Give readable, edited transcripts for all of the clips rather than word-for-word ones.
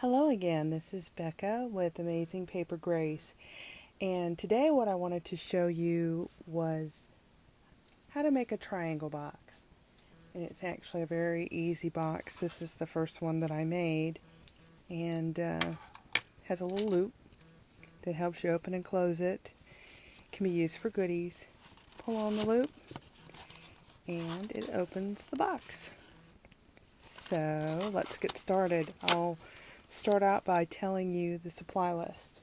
Hello again, this is Becca with Amazing Paper Grace, and today what I wanted to show you was how to make a triangle box. And it's actually a very easy box. This is the first one that I made, and has a little loop that helps you open and close it. It can be used for goodies. Pull on the loop and it opens the box. So let's get started. I'll start out by telling you the supply list.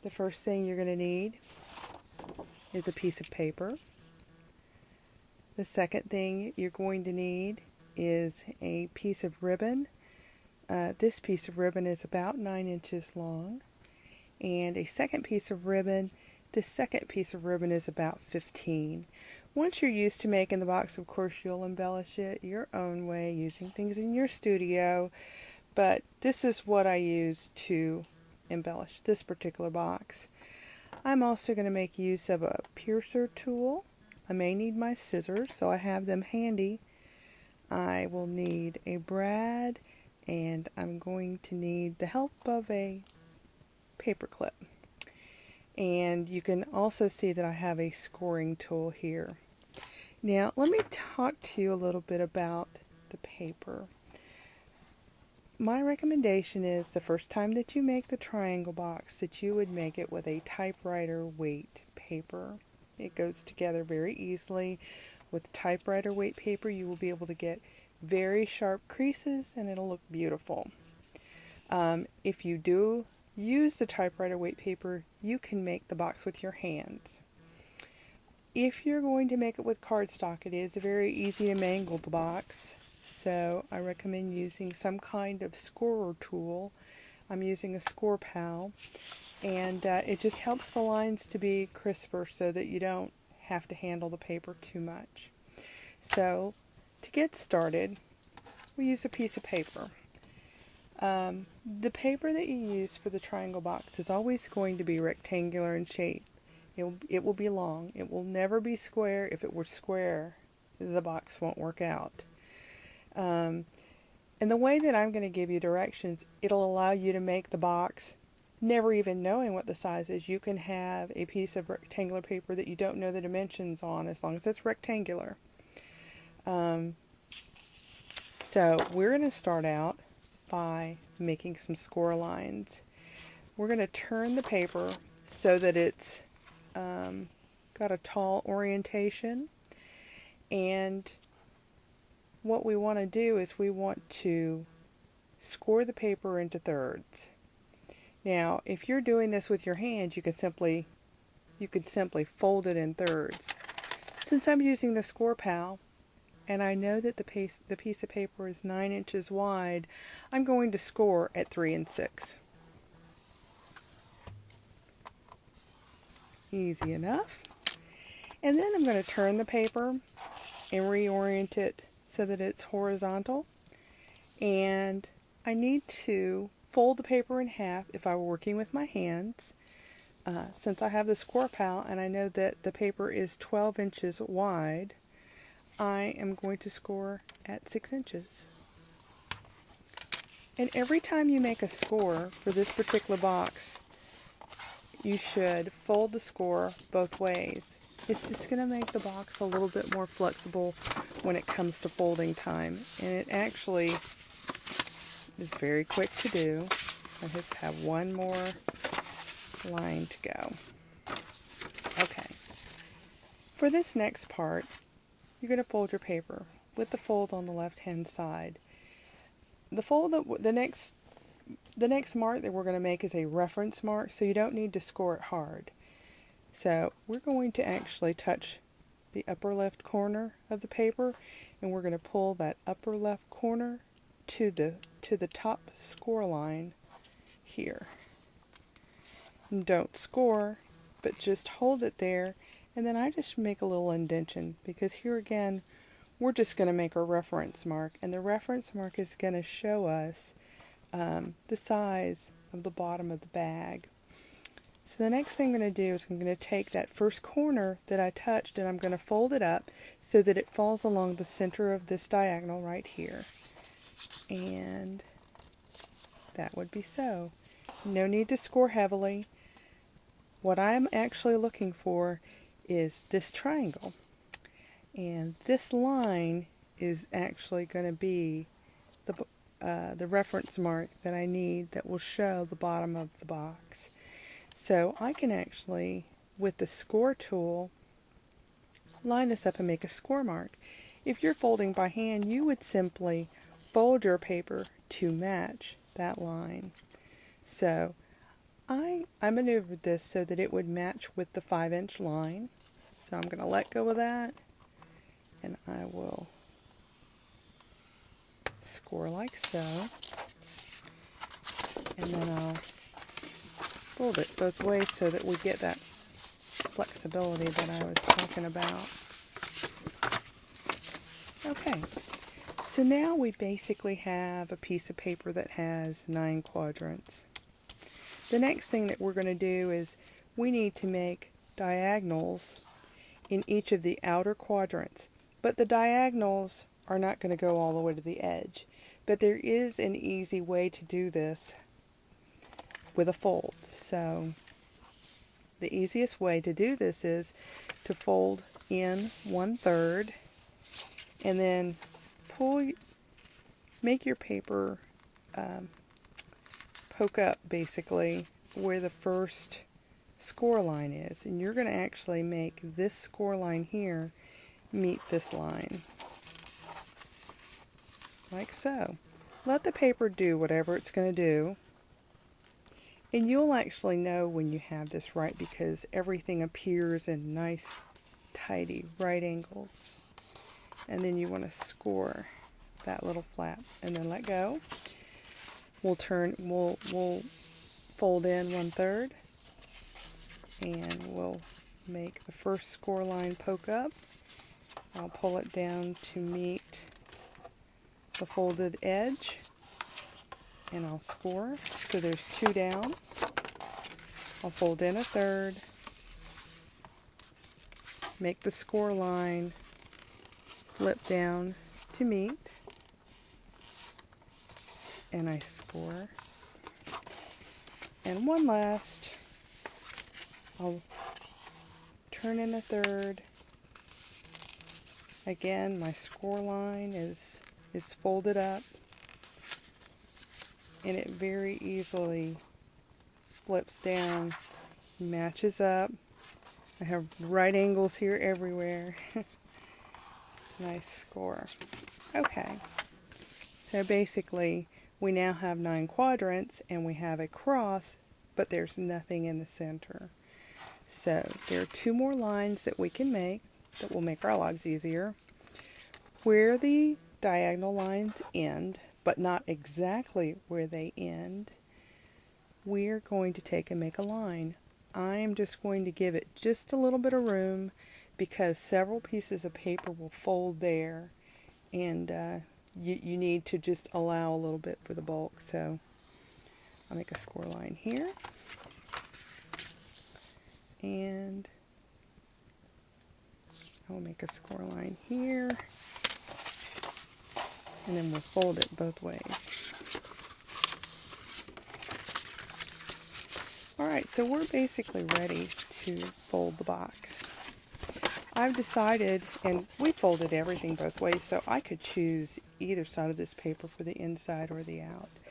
The first thing you're going to need is a piece of paper. The second thing you're going to need is a piece of ribbon. This piece of ribbon is about 9 inches long. And a second piece of ribbon, this second piece of ribbon is about 15. Once you're used to making the box, of course, you'll embellish it your own way using things in your studio. But this is what I use to embellish this particular box. I'm also going to make use of a piercer tool. I may need my scissors, so I have them handy. I will need a brad, and I'm going to need the help of a paper clip. And you can also see that I have a scoring tool here. Now let me talk to you a little bit about the paper. My recommendation is the first time that you make the triangle box that you would make it with a typewriter weight paper. It goes together very easily. With typewriter weight paper you will be able to get very sharp creases and it'll look beautiful. If you do use the typewriter weight paper, you can make the box with your hands. If you're going to make it with cardstock, it is very easy to mangle the box, so I recommend using some kind of scorer tool. I'm using a score pal, and it just helps the lines to be crisper so that you don't have to handle the paper too much. So to get started, we use a piece of paper. The paper that you use for the triangle box is always going to be rectangular in shape. It will be long. It will never be square. If it were square, the box won't work out. And the way that I'm going to give you directions, it'll allow you to make the box never even knowing what the size is. You can have a piece of rectangular paper that you don't know the dimensions on as long as it's rectangular. So we're going to start out by making some score lines. We're going to turn the paper so that it's got a tall orientation, and what we want to do is we want to score the paper into thirds. Now if you're doing this with your hand, you could simply fold it in thirds. Since I'm using the score pal and I know that the piece of paper is 9 inches wide, I'm going to score at 3 6. Easy enough. And then I'm going to turn the paper and reorient it so that it's horizontal. And I need to fold the paper in half if I were working with my hands. Since I have the score pal and I know that the paper is 12 inches wide, I am going to score at 6 inches. And every time you make a score for this particular box, you should fold the score both ways. It's just going to make the box a little bit more flexible when it comes to folding time. And it actually is very quick to do. I just have one more line to go. Okay. For this next part, you're going to fold your paper with the fold on the left hand side. The next mark that we're going to make is a reference mark, so you don't need to score it hard. So we're going to actually touch the upper left corner of the paper, and we're going to pull that upper left corner to the top score line here. And don't score, but just hold it there, and then I just make a little indentation, because here again we're just going to make a reference mark, and the reference mark is going to show us the size of the bottom of the bag. So the next thing I'm going to do is I'm going to take that first corner that I touched and I'm going to fold it up so that it falls along the center of this diagonal right here. and that would be so. No need to score heavily. What I'm actually looking for is this triangle, and this line is actually going to be the reference mark that I need that will show the bottom of the box. So I can actually, with the score tool, line this up and make a score mark. If you're folding by hand, you would simply fold your paper to match that line. So I maneuvered this so that it would match with the 5-inch line. So I'm going to let go of that, and I will score like so. And then I'll fold it both ways so that we get that flexibility that I was talking about. Okay, so now we basically have a piece of paper that has 9 quadrants. The next thing that we're going to do is we need to make diagonals in each of the outer quadrants. But the diagonals are not going to go all the way to the edge. But there is an easy way to do this with a fold. So the easiest way to do this is to fold in 1/3 and then make your paper poke up basically where the first score line is, and you're going to actually make this score line here meet this line like so. Let the paper do whatever it's going to do, and you'll actually know when you have this right because everything appears in nice tidy right angles. And then you want to score that little flap and then let go. We'll fold in 1/3 and we'll make the first score line poke up. I'll pull it down to meet the folded edge and I'll score. So there's 2 down. I'll fold in 1/3, make the score line, flip down to meet, and I score. And one last, I'll turn in 1/3. Again, my score line is folded up, and it very easily flips down, matches up. I have right angles here everywhere. Nice score. Okay, so basically we now have 9 quadrants and we have a cross, but there's nothing in the center. So there are 2 more lines that we can make that will make our lives easier. Where the diagonal lines end, but not exactly where they end, we're going to take and make a line. I am just going to give it just a little bit of room because several pieces of paper will fold there, and you need to just allow a little bit for the bulk. So I'll make a score line here, and I'll make a score line here, and then we'll fold it both ways. Alright, so we're basically ready to fold the box. I've decided, and we folded everything both ways, so I could choose either side of this paper for the inside or the out.